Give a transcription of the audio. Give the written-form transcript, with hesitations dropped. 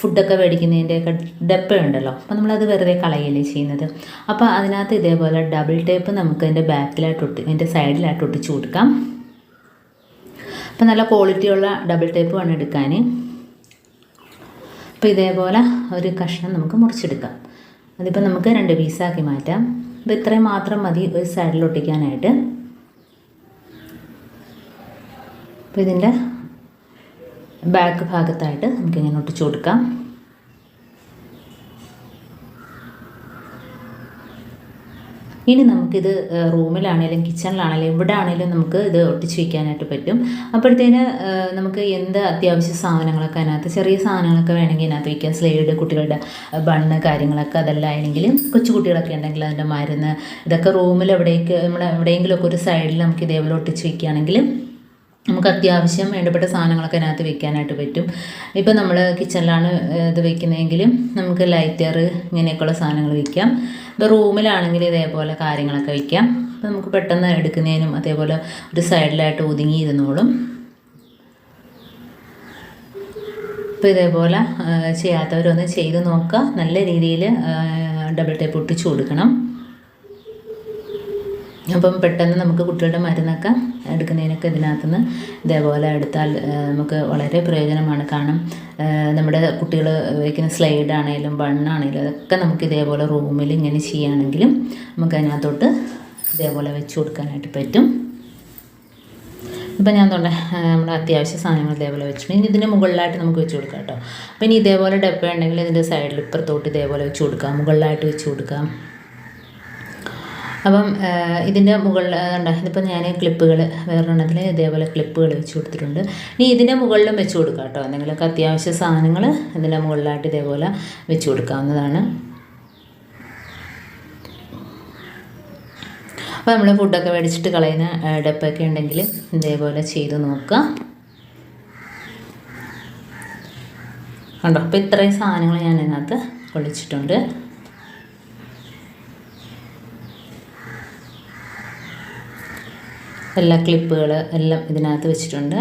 ഫുഡൊക്കെ മേടിക്കുന്നതിൻ്റെയൊക്കെ ഡപ്പയുണ്ടല്ലോ, അപ്പോൾ നമ്മളത് വെറുതെ കളയല്ലേ ചെയ്യുന്നത്. അപ്പോൾ അതിനകത്ത് ഇതേപോലെ ഡബിൾ ടേപ്പ് നമുക്ക് അതിൻ്റെ അതിൻ്റെ സൈഡിലായിട്ട് ഒട്ടിച്ച് കൊടുക്കാം. അപ്പോൾ നല്ല ക്വാളിറ്റിയുള്ള ഡബിൾ ടേപ്പ് വേണം എടുക്കാൻ. അപ്പോൾ ഇതേപോലെ ഒരു കഷ്ണം നമുക്ക് മുറിച്ചെടുക്കാം. അതിപ്പോൾ നമുക്ക് 2 പീസാക്കി മാറ്റാം. അപ്പോൾ ഇത്രയും മാത്രം മതി ഒരു സൈഡിൽ ഒട്ടിക്കാനായിട്ട്. അപ്പോൾ ഇതിൻ്റെ ബാക്ക് ഭാഗത്തായിട്ട് നമുക്കിങ്ങനെ ഒട്ടിച്ചു കൊടുക്കാം. ഇനി നമുക്കിത് റൂമിലാണെങ്കിലും കിച്ചണിലാണെങ്കിലും എവിടെ ആണെങ്കിലും നമുക്ക് ഇത് ഒട്ടിച്ച് വയ്ക്കാനായിട്ട് പറ്റും. അപ്പോഴത്തേന് നമുക്ക് എന്ത് അത്യാവശ്യ സാധനങ്ങളൊക്കെ അതിനകത്ത്, ചെറിയ സാധനങ്ങളൊക്കെ വേണമെങ്കിൽ അതിനകത്ത് വയ്ക്കാം. സ്ലൈഡ്, കുട്ടികളുടെ ബണ്ണ് കാര്യങ്ങളൊക്കെ, അതെല്ലാം ആണെങ്കിലും കൊച്ചു കുട്ടികളൊക്കെ ഉണ്ടെങ്കിൽ അതിൻ്റെ മരുന്ന്, ഇതൊക്കെ റൂമിൽ എവിടെയെങ്കിലുമൊക്കെ ഒരു സൈഡിൽ നമുക്ക് ഇതേപോലെ ഒട്ടിച്ച് വയ്ക്കുകയാണെങ്കിൽ നമുക്ക് അത്യാവശ്യം വേണ്ടപ്പെട്ട സാധനങ്ങളൊക്കെ അതിനകത്ത് വെക്കാനായിട്ട് പറ്റും. ഇപ്പോൾ നമ്മൾ കിച്ചണിലാണ് ഇത് വയ്ക്കുന്നതെങ്കിലും നമുക്ക് ലൈറ്റർ ഇങ്ങനെയൊക്കെയുള്ള സാധനങ്ങൾ വയ്ക്കാം. ഇപ്പോൾ റൂമിലാണെങ്കിൽ ഇതേപോലെ കാര്യങ്ങളൊക്കെ വയ്ക്കാം. അപ്പോൾ നമുക്ക് പെട്ടെന്ന് എടുക്കുന്നതിനും അതേപോലെ ഒരു സൈഡിലായിട്ട് ഒതുങ്ങിയിരുന്നോളും. അപ്പോൾ ഇതേപോലെ ചെയ്യാത്തവരൊന്ന് ചെയ്ത് നോക്കുക. നല്ല രീതിയിൽ ഡബിൾ ടേപ്പ് ഒട്ടിച്ചു കൊടുക്കണം. അപ്പം പെട്ടെന്ന് നമുക്ക് കുട്ടികളുടെ മരുന്നൊക്കെ എടുക്കുന്നതിനൊക്കെ ഇതിനകത്തുനിന്ന് ഇതേപോലെ എടുത്താൽ നമുക്ക് വളരെ പ്രയോജനമാണ്. കാരണം നമ്മുടെ കുട്ടികൾ വയ്ക്കുന്ന സ്ലൈഡാണെങ്കിലും ബണ്ണാണെങ്കിലും അതൊക്കെ നമുക്ക് ഇതേപോലെ റൂമിൽ ഇങ്ങനെ ചെയ്യുകയാണെങ്കിലും നമുക്ക് അതിനകത്തോട്ട് ഇതേപോലെ വെച്ച് കൊടുക്കാനായിട്ട് പറ്റും. ഇപ്പം ഞാൻ നമ്മുടെ അത്യാവശ്യ സാധനങ്ങൾ ഇതേപോലെ വെച്ചിട്ടുണ്ട്. ഇനി ഇതിന് മുകളിലായിട്ട് നമുക്ക് വെച്ച് കൊടുക്കാം കേട്ടോ. അപ്പോൾ ഇനി ഇതേപോലെ ഡപ്പ ഉണ്ടെങ്കിൽ ഇതിൻ്റെ സൈഡിൽ ഇപ്പുറത്തോട്ട് ഇതേപോലെ വെച്ച് കൊടുക്കാം, മുകളിലായിട്ട് വെച്ച് കൊടുക്കാം. അപ്പം ഇതിൻ്റെ മുകളിൽ ഇതിപ്പോൾ ഞാൻ ക്ലിപ്പുകൾ വേറൊരെണ്ണത്തിൽ ഇതേപോലെ ക്ലിപ്പുകൾ വെച്ച് കൊടുത്തിട്ടുണ്ട്. ഇനി ഇതിൻ്റെ മുകളിലും വെച്ച് കൊടുക്കാം കേട്ടോ. എന്തെങ്കിലുമൊക്കെ അത്യാവശ്യ സാധനങ്ങൾ ഇതിൻ്റെ മുകളിലായിട്ട് ഇതേപോലെ വെച്ച് കൊടുക്കാവുന്നതാണ്. അപ്പോൾ നമ്മൾ ഫുഡൊക്കെ മേടിച്ചിട്ട് കളയുന്ന ഡപ്പൊക്കെ ഉണ്ടെങ്കിൽ ഇതേപോലെ ചെയ്ത് നോക്കുക. കണ്ടോ, അപ്പോൾ ഇത്രയും സാധനങ്ങൾ ഞാൻ ഇതിനകത്ത് കൊള്ളിച്ചിട്ടുണ്ട്. എല്ലാ ക്ലിപ്പുകൾ എല്ലാം ഇതിനകത്ത് വെച്ചിട്ടുണ്ട്.